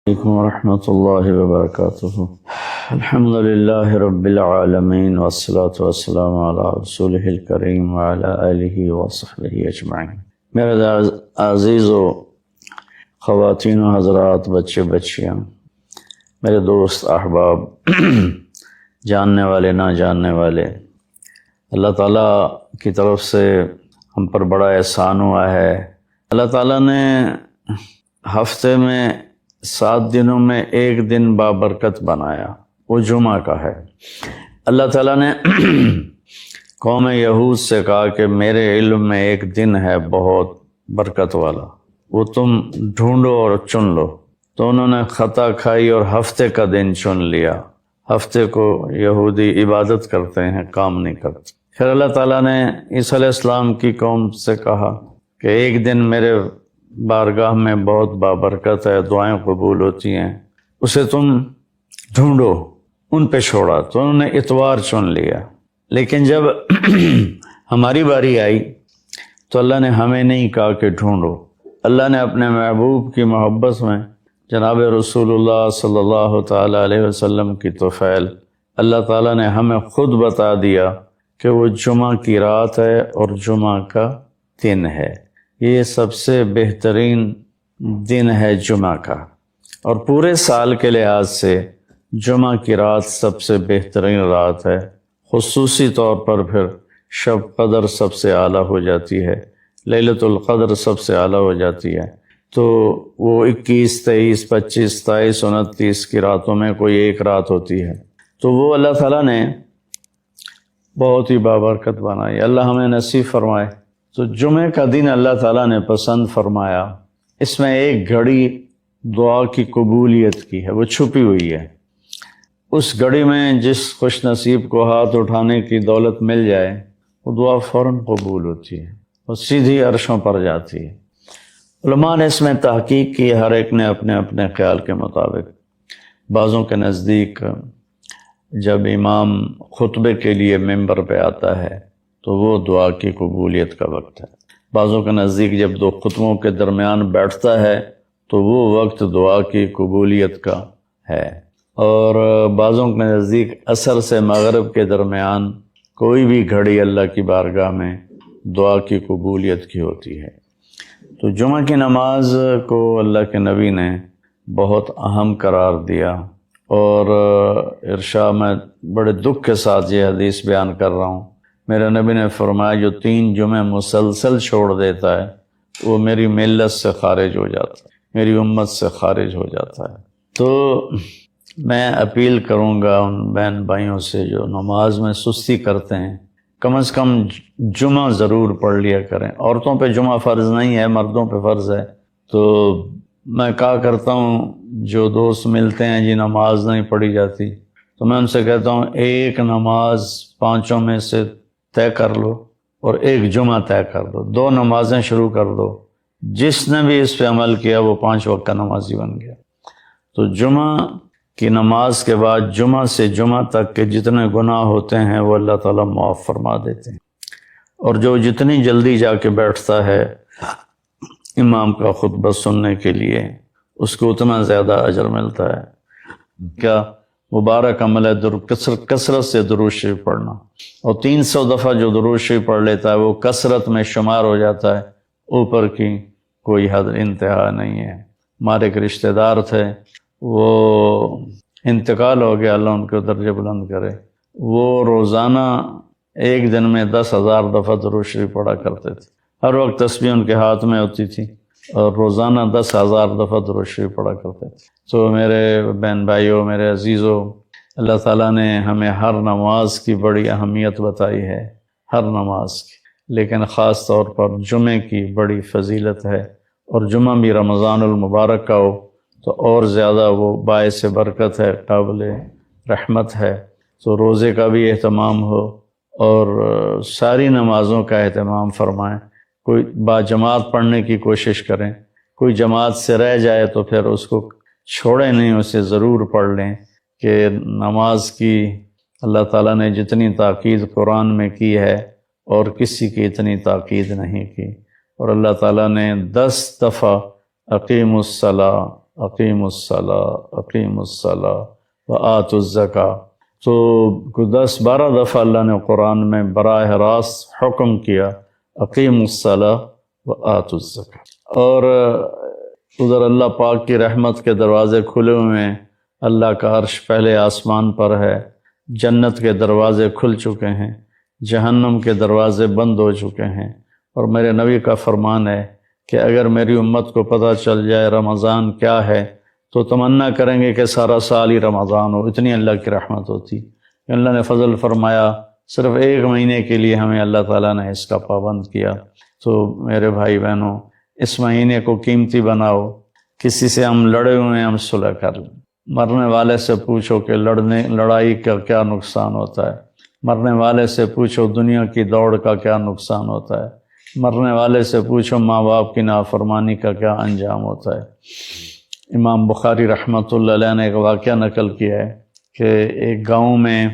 علیکم ورحمۃ اللہ وبرکاتہ۔ الحمد للہ رب العالمین والصلاة والسلام علی رسولہ الکریم وعلی آلہ وصحبہ اجمعین۔ میرے عزیز و خواتین و حضرات، بچے بچیاں، میرے دوست احباب، جاننے والے نہ جاننے والے، اللہ تعالیٰ کی طرف سے ہم پر بڑا احسان ہوا ہے۔ اللہ تعالیٰ نے ہفتے میں 7 دنوں میں ایک دن بابرکت بنایا، وہ جمعہ کا ہے۔ اللہ تعالیٰ نے قوم یہود سے کہا کہ میرے علم میں ایک دن ہے بہت برکت والا، وہ تم ڈھونڈو اور چن لو۔ تو انہوں نے خطا کھائی اور ہفتے کا دن چن لیا۔ ہفتے کو یہودی عبادت کرتے ہیں، کام نہیں کرتے۔ پھر اللہ تعالیٰ نے عیسیٰ علیہ السلام کی قوم سے کہا کہ ایک دن میرے بارگاہ میں بہت بابرکت ہے، دعائیں قبول ہوتی ہیں، اسے تم ڈھونڈو۔ ان پہ چھوڑا تو انہوں نے اتوار چن لیا۔ لیکن جب ہماری باری آئی تو اللہ نے ہمیں نہیں کہا کہ ڈھونڈو۔ اللہ نے اپنے محبوب کی محبت میں جناب رسول اللہ صلی اللہ تعالیٰ علیہ وسلم کی طفیل اللہ تعالیٰ نے ہمیں خود بتا دیا کہ وہ جمعہ کی رات ہے اور جمعہ کا دن ہے۔ یہ سب سے بہترین دن ہے جمعہ کا، اور پورے سال کے لحاظ سے جمعہ کی رات سب سے بہترین رات ہے۔ خصوصی طور پر پھر شب قدر سب سے اعلیٰ ہو جاتی ہے، لیلۃ القدر سب سے اعلیٰ ہو جاتی ہے۔ تو وہ 21، 23، 25، 27، 29 کی راتوں میں کوئی ایک رات ہوتی ہے، تو وہ اللہ تعالیٰ نے بہت ہی بابرکت بنائی۔ اللہ ہمیں نصیب فرمائے۔ تو جمعہ کا دن اللہ تعالیٰ نے پسند فرمایا۔ اس میں ایک گھڑی دعا کی قبولیت کی ہے، وہ چھپی ہوئی ہے۔ اس گھڑی میں جس خوش نصیب کو ہاتھ اٹھانے کی دولت مل جائے، وہ دعا فوراً قبول ہوتی ہے، وہ سیدھی عرشوں پر جاتی ہے۔ علماء نے اس میں تحقیق کی، ہر ایک نے اپنے اپنے خیال کے مطابق۔ بعضوں کے نزدیک جب امام خطبے کے لیے ممبر پہ آتا ہے تو وہ دعا کی قبولیت کا وقت ہے۔ بعضوں کے نزدیک جب دو خطبوں کے درمیان بیٹھتا ہے تو وہ وقت دعا کی قبولیت کا ہے۔ اور بعضوں کے نزدیک عصر سے مغرب کے درمیان کوئی بھی گھڑی اللہ کی بارگاہ میں دعا کی قبولیت کی ہوتی ہے۔ تو جمعہ کی نماز کو اللہ کے نبی نے بہت اہم قرار دیا، اور ارشاد میں بڑے دکھ کے ساتھ یہ حدیث بیان کر رہا ہوں۔ میرے نبی نے فرمایا جو 3 جمعے مسلسل چھوڑ دیتا ہے وہ میری ملت سے خارج ہو جاتا ہے، میری امت سے خارج ہو جاتا ہے۔ تو میں اپیل کروں گا ان بہن بھائیوں سے جو نماز میں سستی کرتے ہیں، کم از کم جمعہ ضرور پڑھ لیا کریں۔ عورتوں پہ جمعہ فرض نہیں ہے، مردوں پہ فرض ہے۔ تو میں کہا کرتا ہوں، جو دوست ملتے ہیں جی نماز نہیں پڑھی جاتی، تو میں ان سے کہتا ہوں ایک نماز 5 میں سے طے کر لو اور ایک جمعہ طے کر دو، 2 نمازیں شروع کر دو۔ جس نے بھی اس پہ عمل کیا وہ 5 وقت کا نمازی بن گیا۔ تو جمعہ کی نماز کے بعد جمعہ سے جمعہ تک کے جتنے گناہ ہوتے ہیں وہ اللہ تعالیٰ معاف فرما دیتے ہیں، اور جو جتنی جلدی جا کے بیٹھتا ہے امام کا خطبہ سننے کے لیے، اس کو اتنا زیادہ اجر ملتا ہے۔ کیا مبارک عمل ہے کثرت سے درود شریف پڑھنا، اور 300 دفعہ جو درود شریف پڑھ لیتا ہے وہ کثرت میں شمار ہو جاتا ہے، اوپر کی کوئی حد انتہا نہیں ہے۔ ہمارے ایک رشتہ دار تھے، وہ انتقال ہو گیا، اللہ ان کے درجے بلند کرے۔ وہ روزانہ ایک دن میں 10,000 دفعہ درود شریف پڑھا کرتے تھے، ہر وقت تسبیح ان کے ہاتھ میں ہوتی تھی، اور روزانہ 10,000 دفعہ درود شریف پڑھا کرتے تھے۔ تو میرے بہن بھائیوں، میرے عزیزوں، اللہ تعالیٰ نے ہمیں ہر نماز کی بڑی اہمیت بتائی ہے، ہر نماز کی، لیکن خاص طور پر جمعے کی بڑی فضیلت ہے، اور جمعہ بھی رمضان المبارک کا ہو تو اور زیادہ وہ باعث برکت ہے، قابل رحمت ہے۔ تو روزے کا بھی اہتمام ہو اور ساری نمازوں کا اہتمام فرمائیں۔ کوئی باجماعت پڑھنے کی کوشش کریں، کوئی جماعت سے رہ جائے تو پھر اس کو چھوڑیں نہیں، اسے ضرور پڑھ لیں۔ کہ نماز کی اللہ تعالیٰ نے جتنی تاکید قرآن میں کی ہے اور کسی کی اتنی تاکید نہیں کی، اور اللہ تعالیٰ نے 10 دفعہ اقیم الصلاۃ اقیم الصلاۃ وآتوا الزکاۃ۔ تو 10-12 دفعہ اللہ نے قرآن میں براہ راست حکم کیا اقیم الصلاۃ وآتوا الزکاۃ۔ اور ادھر اللہ پاک کی رحمت کے دروازے کھلے ہوئے ہیں، اللہ کا عرش پہلے آسمان پر ہے، جنت کے دروازے کھل چکے ہیں، جہنم کے دروازے بند ہو چکے ہیں۔ اور میرے نبی کا فرمان ہے کہ اگر میری امت کو پتہ چل جائے رمضان کیا ہے تو تمنا کریں گے کہ سارا سال ہی رمضان ہو، اتنی اللہ کی رحمت ہوتی۔ اللہ نے فضل فرمایا، صرف 1 مہینے کے لیے ہمیں اللہ تعالیٰ نے اس کا پابند کیا۔ تو میرے بھائی بہنوں، اس مہینے کو قیمتی بناؤ۔ کسی سے ہم لڑے ہوئے ہیں، ہم صلح کر لیں۔ مرنے والے سے پوچھو کہ لڑائی کا کیا نقصان ہوتا ہے، مرنے والے سے پوچھو دنیا کی دوڑ کا کیا نقصان ہوتا ہے، مرنے والے سے پوچھو ماں باپ کی نافرمانی کا کیا انجام ہوتا ہے۔ امام بخاری رحمۃ اللہ علیہ نے ایک واقعہ نقل کیا ہے کہ ایک گاؤں میں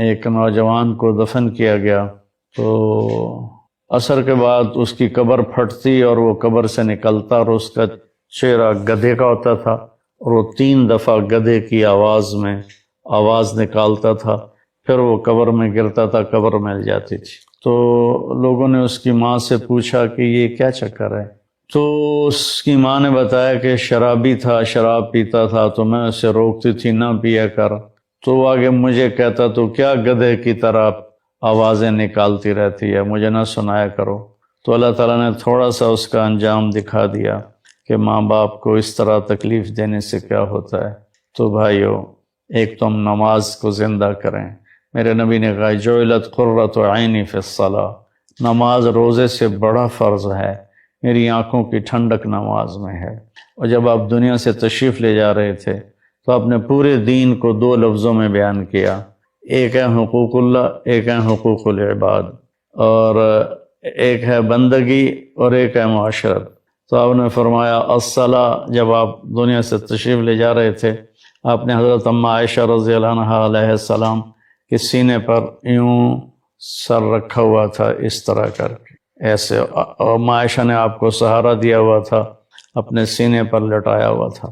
ایک نوجوان کو دفن کیا گیا، تو عصر کے بعد اس کی قبر پھٹتی اور وہ قبر سے نکلتا، اور اس کا چہرہ گدھے کا ہوتا تھا، اور وہ 3 دفعہ گدھے کی آواز میں آواز نکالتا تھا، پھر وہ قبر میں گرتا تھا، قبر مل جاتی تھی۔ تو لوگوں نے اس کی ماں سے پوچھا کہ یہ کیا چکر ہے؟ تو اس کی ماں نے بتایا کہ شرابی تھا، شراب پیتا تھا، تو میں اسے روکتی تھی نہ پیا کر، تو وہ آگے مجھے کہتا تو کیا گدھے کی طرح آوازیں نکالتی رہتی ہے، مجھے نہ سنایا کرو۔ تو اللہ تعالیٰ نے تھوڑا سا اس کا انجام دکھا دیا کہ ماں باپ کو اس طرح تکلیف دینے سے کیا ہوتا ہے۔ تو بھائیو، ایک تو ہم نماز کو زندہ کریں۔ میرے نبی نے کہا جعلت قرۃ عینی فی الصلاۃ، نماز روزے سے بڑا فرض ہے، میری آنکھوں کی ٹھنڈک نماز میں ہے۔ اور جب آپ دنیا سے تشریف لے جا رہے تھے تو آپ نے پورے دین کو 2 لفظوں میں بیان کیا، ایک ہے حقوق اللہ، ایک ہے حقوق العباد، اور ایک ہے بندگی اور ایک ہے معاشرت۔ تو آپ نے فرمایا الصلاۃ، جب آپ دنیا سے تشریف لے جا رہے تھے آپ نے حضرت اماں عائشہ رضی اللہ عنہا علیہ السلام کے سینے پر یوں سر رکھا ہوا تھا، اس طرح کر کے ایسے، اور اماں عائشہ نے آپ کو سہارا دیا ہوا تھا، اپنے سینے پر لٹایا ہوا تھا۔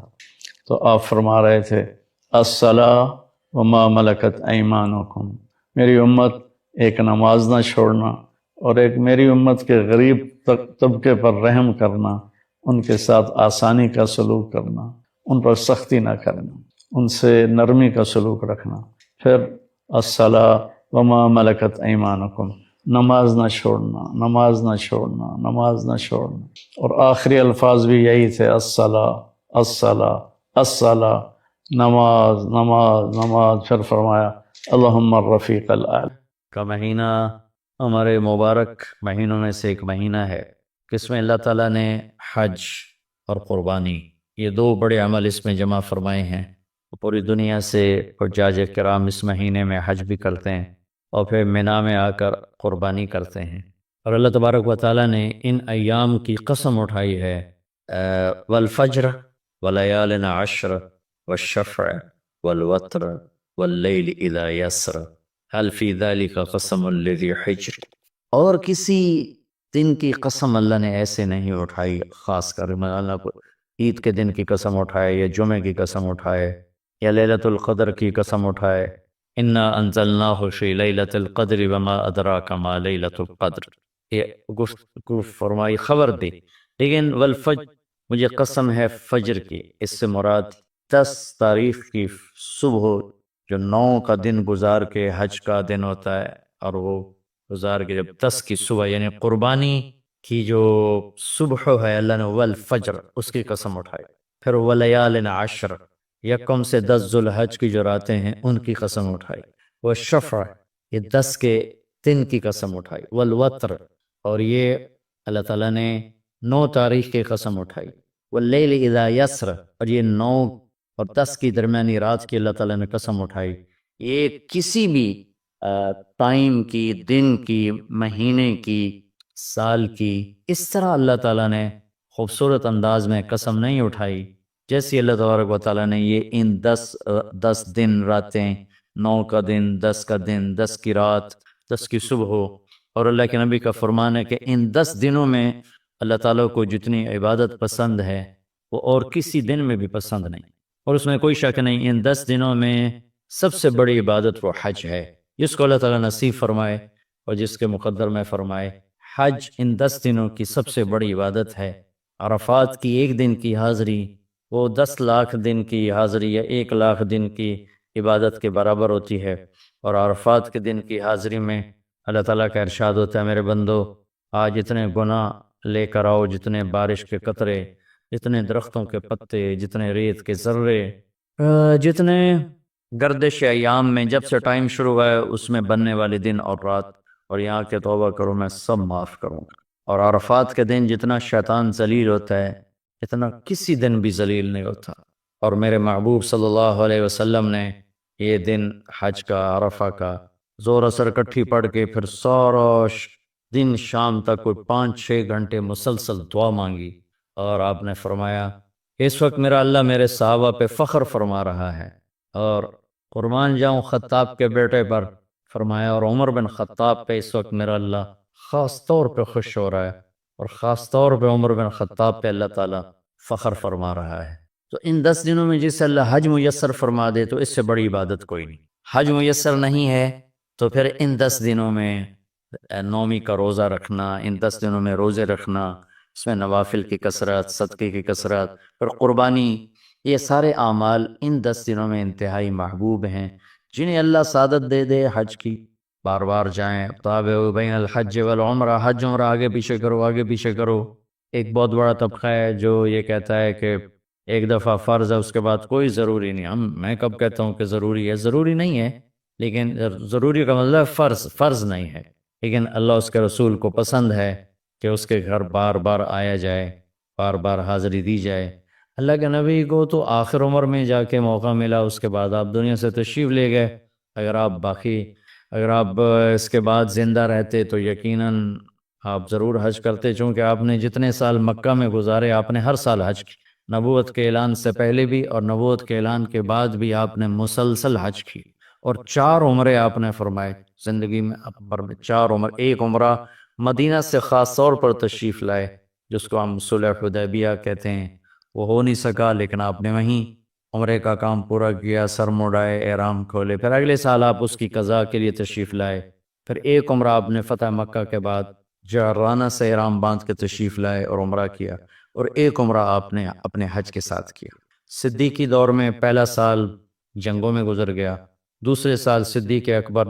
تو آپ فرما رہے تھے الصلاۃ وما ملکت ایمانکم، میری امت ایک نماز نہ چھوڑنا، اور ایک میری امت کے غریب طبقے پر رحم کرنا، ان کے ساتھ آسانی کا سلوک کرنا، ان پر سختی نہ کرنا، ان سے نرمی کا سلوک رکھنا۔ پھر الصلاۃ وما ملکت ایمانکم، نماز نہ چھوڑنا، نماز نہ چھوڑنا، نماز نہ چھوڑنا۔ اور آخری الفاظ بھی یہی تھے الصلاۃ الصلاۃ الصلاۃ، نماز نماز نماز۔ پھر فرمایا اللہم الرفیق الاعلی کا مہینہ ہمارے مبارک مہینوں میں سے ایک مہینہ ہے، جس میں اللہ تعالیٰ نے حج اور قربانی، یہ 2 بڑے عمل اس میں جمع فرمائے ہیں۔ پوری دنیا سے حجاج کرام اس مہینے میں حج بھی کرتے ہیں اور پھر مینا میں آ کر قربانی کرتے ہیں۔ اور اللہ تبارک و تعالیٰ نے ان ایام کی قسم اٹھائی ہے، والفجر ولیال عشر والشفع والوتر واللیل اذا یسر هل فی ذلک قسم لذی حجر، اور کسی دن کی قسم اللہ نے ایسے نہیں اٹھائی، خاص کر اللہ کو عید کے دن کی قسم اٹھائے، یا جمعے کی قسم اٹھائے، یا لیلۃ القدر کی قسم اٹھائے، انا انزلناہ فی لیلۃ القدر وما ادراک ما لیلۃ القدر، یہ گفتگو فرمائی، خبر دی۔ لیکن والفجر، مجھے قسم ہے فجر کی، اس سے مراد 10 تاریخ کی صبح، جو 9 کا دن گزار کے حج کا دن ہوتا ہے، اور وہ گزار کے جب 10 کی صبح یعنی قربانی کی جو صبح ہے، اللہ نے والفجر اس کی قسم اٹھائی۔ پھر ولیال عشر، 1 سے 10 ذوالحج کی جو راتیں ہیں ان کی قسم اٹھائی۔ والشفع، یہ 10 کے دن کی قسم اٹھائی۔ والوتر، اور یہ اللہ تعالیٰ نے 9 تاریخ کی قسم اٹھائی۔ واللیل اذا یسر، اور یہ 9 اور 10 کی درمیانی رات کی اللہ تعالیٰ نے قسم اٹھائی۔ یہ کسی بھی ٹائم کی، دن کی، مہینے کی، سال کی، اس طرح اللہ تعالیٰ نے خوبصورت انداز میں قسم نہیں اٹھائی جیسی اللہ تبارک و تعالیٰ نے یہ ان 10 دن راتیں، 9 کا دن، 10 کا دن، 10 کی رات، 10 کی صبح ہو۔ اور اللہ کے نبی کا فرمان ہے کہ ان 10 دنوں میں اللہ تعالیٰ کو جتنی عبادت پسند ہے وہ اور کسی دن میں بھی پسند نہیں، اور اس میں کوئی شک نہیں ان 10 دنوں میں سب سے بڑی عبادت وہ حج ہے، جس کو اللہ تعالیٰ نصیب فرمائے اور جس کے مقدر میں فرمائے۔ حج ان 10 دنوں کی سب سے بڑی عبادت ہے۔ عرفات کی ایک دن کی حاضری وہ 10 لاکھ دن کی حاضری یا 1 لاکھ دن کی عبادت کے برابر ہوتی ہے، اور عرفات کے دن کی حاضری میں اللہ تعالیٰ کا ارشاد ہوتا ہے، میرے بندو آج اتنے گناہ لے کر آؤ، جتنے بارش کے قطرے، جتنے درختوں کے پتے، جتنے ریت کے ذرے، جتنے گردش ایام میں جب سے ٹائم شروع ہوا ہے اس میں بننے والے دن اور رات، اور یہاں کے توبہ کرو میں سب معاف کروں گا۔ اور عرفات کے دن جتنا شیطان ذلیل ہوتا ہے اتنا کسی دن بھی ذلیل نہیں ہوتا، اور میرے محبوب صلی اللہ علیہ وسلم نے یہ دن حج کا، عرفہ کا، زور اثر کٹھی پڑھ کے پھر سارا دن شام تک کوئی 5-6 گھنٹے مسلسل دعا مانگی، اور آپ نے فرمایا اس وقت میرا اللہ میرے صحابہ پہ فخر فرما رہا ہے، اور قربان جاؤں خطاب کے بیٹے پر، فرمایا اور عمر بن خطاب پہ اس وقت میرا اللہ خاص طور پہ خوش ہو رہا ہے، اور خاص طور پہ عمر بن خطاب پہ اللہ تعالیٰ فخر فرما رہا ہے۔ تو ان 10 دنوں میں جسے اللہ حج میسر فرما دے تو اس سے بڑی عبادت کوئی نہیں۔ حج میسر نہیں ہے تو پھر ان 10 دنوں میں نومی کا روزہ رکھنا، ان 10 دنوں میں روزے رکھنا، اس میں نوافل کی کثرت، صدقے کی کثرت، پھر قربانی، یہ سارے اعمال ان 10 دنوں میں انتہائی محبوب ہیں۔ جنہیں اللہ سعادت دے دے حج کی، بار بار جائیں، تابعوا بین الحج والعمرہ، حج عمرہ آگے پیچھے کرو، آگے پیچھے کرو۔ ایک بہت بڑا طبقہ ہے جو یہ کہتا ہے کہ ایک دفعہ فرض ہے اس کے بعد کوئی ضروری نہیں۔ میں کب کہتا ہوں کہ ضروری ہے؟ ضروری نہیں ہے، لیکن ضروری کا مطلب فرض نہیں ہے، لیکن اللہ اس کے رسول کو پسند ہے کہ اس کے گھر بار بار آیا جائے، بار بار حاضری دی جائے۔ اللہ کے نبی کو تو آخر عمر میں جا کے موقع ملا، اس کے بعد آپ دنیا سے تشریف لے گئے۔ اگر آپ اس کے بعد زندہ رہتے تو یقیناً آپ ضرور حج کرتے، چونکہ آپ نے جتنے سال مکہ میں گزارے آپ نے ہر سال حج کی، نبوت کے اعلان سے پہلے بھی اور نبوت کے اعلان کے بعد بھی آپ نے مسلسل حج کی، اور 4 عمرے آپ نے فرمائے زندگی میں، اکبر میں 4 عمر۔ ایک عمرہ مدینہ سے خاص طور پر تشریف لائے، جس کو ہم صلح حدیبیہ کہتے ہیں، وہ ہو نہیں سکا لیکن آپ نے وہیں عمرے کا کام پورا کیا، سر مڑائے، احرام کھولے، پھر اگلے سال آپ اس کی قضاء کے لیے تشریف لائے۔ پھر ایک عمرہ آپ نے فتح مکہ کے بعد جعرانہ سے احرام باندھ کے تشریف لائے اور عمرہ کیا، اور ایک عمرہ آپ نے اپنے حج کے ساتھ کیا۔ صدیقی دور میں پہلا سال جنگوں میں گزر گیا، دوسرے سال صدیق اکبر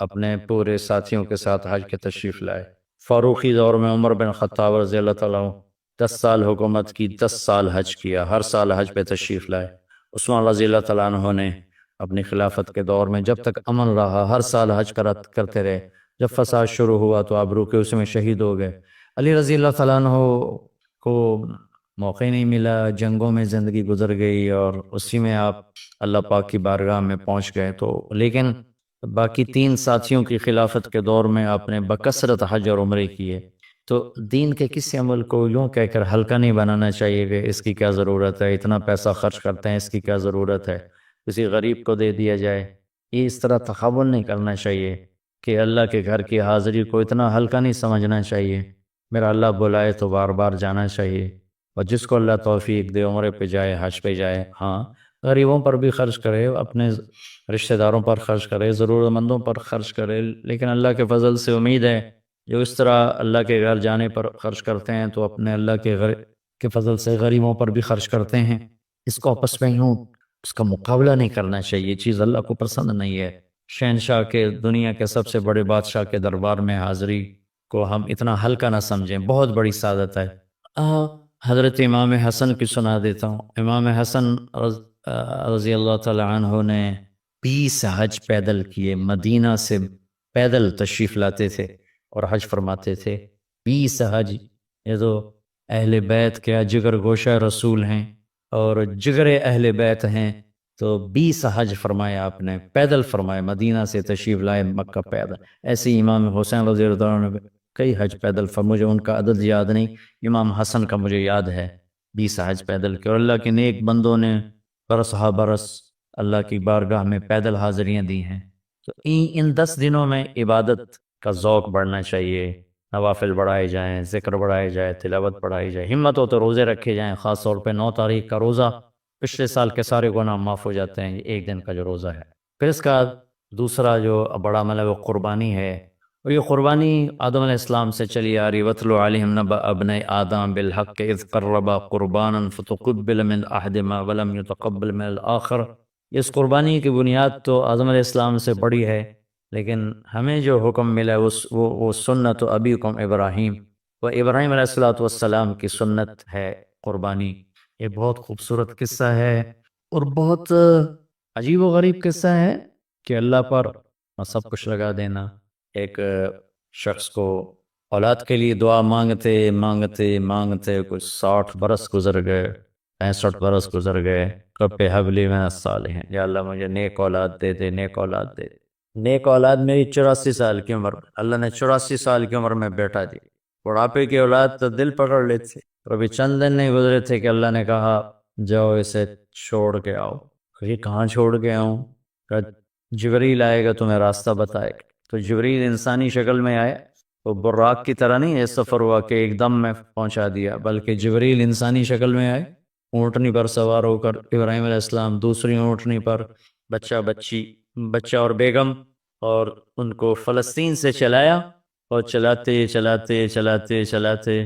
اپنے پورے ساتھیوں کے ساتھ حج کے تشریف لائے۔ فاروقی دور میں عمر بن خطاب رضی اللہ تعالیٰ عنہ 10 سال حکومت کی، 10 سال حج کیا، ہر سال حج پہ تشریف لائے۔ عثمان رضی اللہ تعالیٰ عنہ نے اپنی خلافت کے دور میں جب تک امن رہا ہر سال حج کرتے رہے، جب فساد شروع ہوا تو آپ رکے، اس میں شہید ہو گئے۔ علی رضی اللہ تعالیٰ عنہ کو موقع نہیں ملا، جنگوں میں زندگی گزر گئی، اور اسی میں آپ اللہ پاک کی بارگاہ میں پہنچ گئے۔ تو لیکن باقی 3 ساتھیوں کی خلافت کے دور میں آپ نے بکثرت حج اور عمرے کیے۔ تو دین کے کسی عمل کو یوں کہہ کر ہلکا نہیں بنانا چاہیے کہ اس کی کیا ضرورت ہے، اتنا پیسہ خرچ کرتے ہیں، اس کی کیا ضرورت ہے، کسی غریب کو دے دیا جائے۔ یہ اس طرح تخاول نہیں کرنا چاہیے کہ اللہ کے گھر کی حاضری کو اتنا ہلکا نہیں سمجھنا چاہیے۔ میرا اللہ بلائے تو بار بار جانا چاہیے، اور جس کو اللہ توفیق دے عمرے پہ جائے، حج پہ جائے۔ ہاں، غریبوں پر بھی خرچ کرے، اپنے رشتہ داروں پر خرچ کرے، ضرورت مندوں پر خرچ کرے، لیکن اللہ کے فضل سے امید ہے جو اس طرح اللہ کے گھر جانے پر خرچ کرتے ہیں تو اپنے اللہ کے فضل سے غریبوں پر بھی خرچ کرتے ہیں۔ اس کو آپس میں یوں اس کا مقابلہ نہیں کرنا چاہیے، چیز اللہ کو پسند نہیں ہے۔ شہنشاہ کے، دنیا کے سب سے بڑے بادشاہ کے دربار میں حاضری کو ہم اتنا ہلکا نہ سمجھیں، بہت بڑی سعادت ہے۔ حضرت امام حسن کی سنا دیتا ہوں۔ امام حسن رضی اللہ تعالی عنہ نے 20 حج پیدل کیے، مدینہ سے پیدل تشریف لاتے تھے اور حج فرماتے تھے۔ 20 حج، یہ تو اہل بیت کے جگر گوشہ رسول ہیں اور جگر اہل بیت ہیں، تو 20 حج فرمائے آپ نے، پیدل فرمائے، مدینہ سے تشریف لائے مکہ پیدل۔ ایسے ہی امام حسین رضی اللہ عنہ نے کئی حج پیدل مجھے ان کا عدد یاد نہیں، امام حسن کا مجھے یاد ہے 20 حج پیدل کے، اور اللہ کے نیک بندوں نے برس ہا برس اللہ کی بارگاہ میں پیدل حاضریاں دی ہیں۔ تو ان 10 دنوں میں عبادت کا ذوق بڑھنا چاہیے، نوافل بڑھائے جائیں، ذکر بڑھائے جائے، تلاوت بڑھائی جائے، ہمت ہو تو روزے رکھے جائیں، خاص طور پہ 9 تاریخ کا روزہ پچھلے سال کے سارے گناہ معاف ہو جاتے ہیں، یہ ایک دن کا جو روزہ ہے۔ پھر اس کا دوسرا جو بڑا عمل ہے وہ قربانی ہے، اور یہ قربانی آدم علیہ السلام سے چلی آ رہی، وَاتْلُ عَلَيْهِمْ نَبَأَ ابْنَيْ آدَمَ بِالْحَقِّ إِذْ قَرَّبَا قُرْبَانًا فَتُقُبِّلَ مِنْ أَحَدِهِمَا وَلَمْ يُتَقَبَّلْ مِنَ الْآخَرِ۔ اس قربانی کی بنیاد تو آدم علیہ السلام سے بڑی ہے، لیکن ہمیں جو حکم ملا ہے وہ سنت ابیکم ابراہیم، وہ ابراہیم علیہ السلام کی سنت ہے قربانی۔ یہ بہت خوبصورت قصہ ہے اور بہت عجیب و غریب قصہ ہے کہ اللہ پر سب کچھ لگا دینا۔ ایک شخص کو اولاد کے لیے دعا مانگتے مانگتے مانگتے کچھ 60 برس گزر گئے، 65 برس گزر گئے، رب حب لی من الصالحین، یا اللہ مجھے نیک اولاد دے دے، نیک اولاد دے دے۔ نیک اولاد میری 84 سال کی عمر، اللہ نے 84 سال کی عمر میں بیٹا دی۔ بڑھاپے کی اولاد تو دل پکڑ لیتے، اور ابھی چند دن نہیں گزرے تھے کہ اللہ نے کہا جاؤ اسے چھوڑ کے آؤ۔ یہ کہاں چھوڑ کے آؤں؟ کہا جبریل آئے گا تمہیں راستہ بتائے گا۔ تو جبریل انسانی شکل میں آئے، وہ براق کی طرح نہیں یہ سفر ہوا کہ ایک دم میں پہنچا دیا، بلکہ جبریل انسانی شکل میں آئے، اونٹنی پر سوار ہو کر ابراہیم علیہ السلام دوسری اونٹنی پر، بچہ بچی، بچہ اور بیگم، اور ان کو فلسطین سے چلایا، اور چلاتے چلاتے چلاتے چلاتے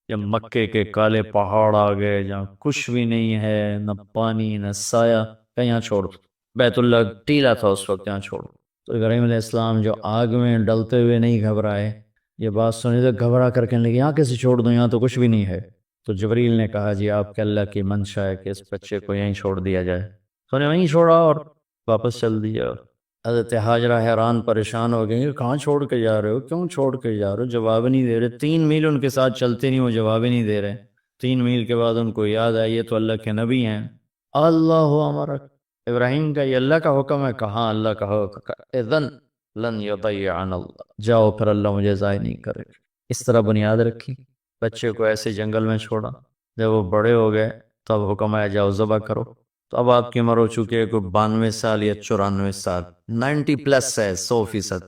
جب مکے کے کالے پہاڑ آ گئے جہاں کچھ بھی نہیں ہے، نہ پانی نہ سایہ، کہ یہاں چھوڑ دو۔ بیت اللہ ٹیلا تھا اس وقت، یہاں چھوڑ دو۔ تو ابراہیم علیہ السلام جو آگ میں ڈلتے ہوئے نہیں گھبرائے، یہ بات سنی تو گھبرا کر کہنے لگے یہاں کیسے چھوڑ دوں، یہاں تو کچھ بھی نہیں ہے۔ تو جبریل نے کہا جی آپ کے اللہ کی منشا ہے کہ اس بچے کو یہیں چھوڑ دیا جائے۔ تو نے وہیں چھوڑا اور واپس چل دیا۔ حضرت ہاجرہ حیران پریشان ہو گئے، کہاں چھوڑ کے جا رہے ہو، کیوں چھوڑ کے جا رہے ہو؟ جواب نہیں دے رہے، 3 میل ان کے ساتھ چلتے نہیں، وہ جواب ہی نہیں دے رہے۔ 3 میل کے بعد ان کو یاد آئی یہ تو اللہ کے نبی ہیں۔ اللہ امرک، ابراہیم کا یہ اللہ کا حکم ہے؟ کہاں اللہ کا حکم، اذن لن یضیعنا اللہ، جاؤ پھر اللہ مجھے ضائع نہیں کرے۔ اس طرح بنیاد رکھی، بچے کو ایسے جنگل میں چھوڑا، جب وہ بڑے ہو گئے تب حکم آیا جاؤ ذبح کرو۔ تو اب آپ کی عمر ہو چکی ہے کوئی 92 سال یا 94 سال، 90 پلس ہے، 100%۔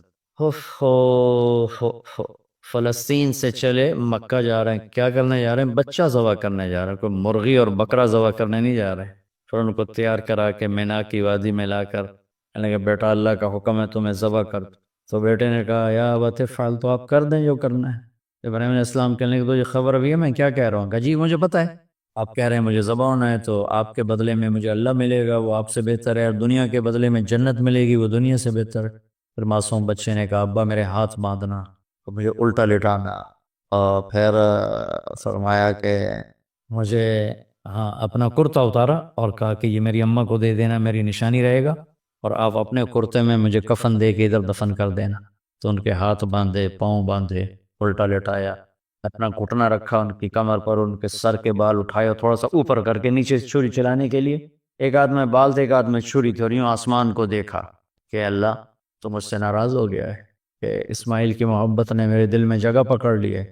فلسطین سے چلے مکہ جا رہے ہیں، کیا کرنے جا رہے ہیں؟ بچہ ذبح کرنے جا رہے ہیں، کوئی مرغی اور بکرا ذبح کرنے نہیں جا رہے ہیں۔ پھر ان کو تیار کرا کے مینا کی وادی میں لا کر کہنے کہ بیٹا اللہ کا حکم ہے تمہیں ذبح کر دو۔ تو بیٹے نے کہا یا ابت افعل، تو آپ کر دیں جو کرنا ہے۔ ابراہیم علیہ السلام کہنے کہ تجھے خبر بھی ہے میں کیا کہہ رہا ہوں؟ کہا جی مجھے پتہ ہے، آپ کہہ رہے ہیں مجھے ذبح ہونا ہے، تو آپ کے بدلے میں مجھے اللہ ملے گا، وہ آپ سے بہتر ہے، اور دنیا کے بدلے میں جنت ملے گی، وہ دنیا سے بہتر ہے۔ پھر معصوم بچے نے کہا ابا میرے ہاتھ باندھنا، تو مجھے الٹا لٹانا، اور پھر فرمایا کہ مجھے اپنا کرتا اتارا اور کہا کہ یہ میری اماں کو دے دینا، میری نشانی رہے گا، اور آپ اپنے کرتے میں مجھے کفن دے کے ادھر دفن کر دینا۔ تو ان کے ہاتھ باندھے، پاؤں باندھے، الٹا لٹایا، اپنا گھٹنا رکھا ان کی کمر پر، ان کے سر کے بال اٹھائے اور تھوڑا سا اوپر کر کے نیچے چھری چلانے کے لیے، ایک ہاتھ میں بال تھے ایک ہاتھ میں چھری تھی، اور یوں آسمان کو دیکھا کہ اللہ تو مجھ سے ناراض ہو گیا ہے کہ اسماعیل کی محبت نے میرے دل میں جگہ پکڑ لی ہے،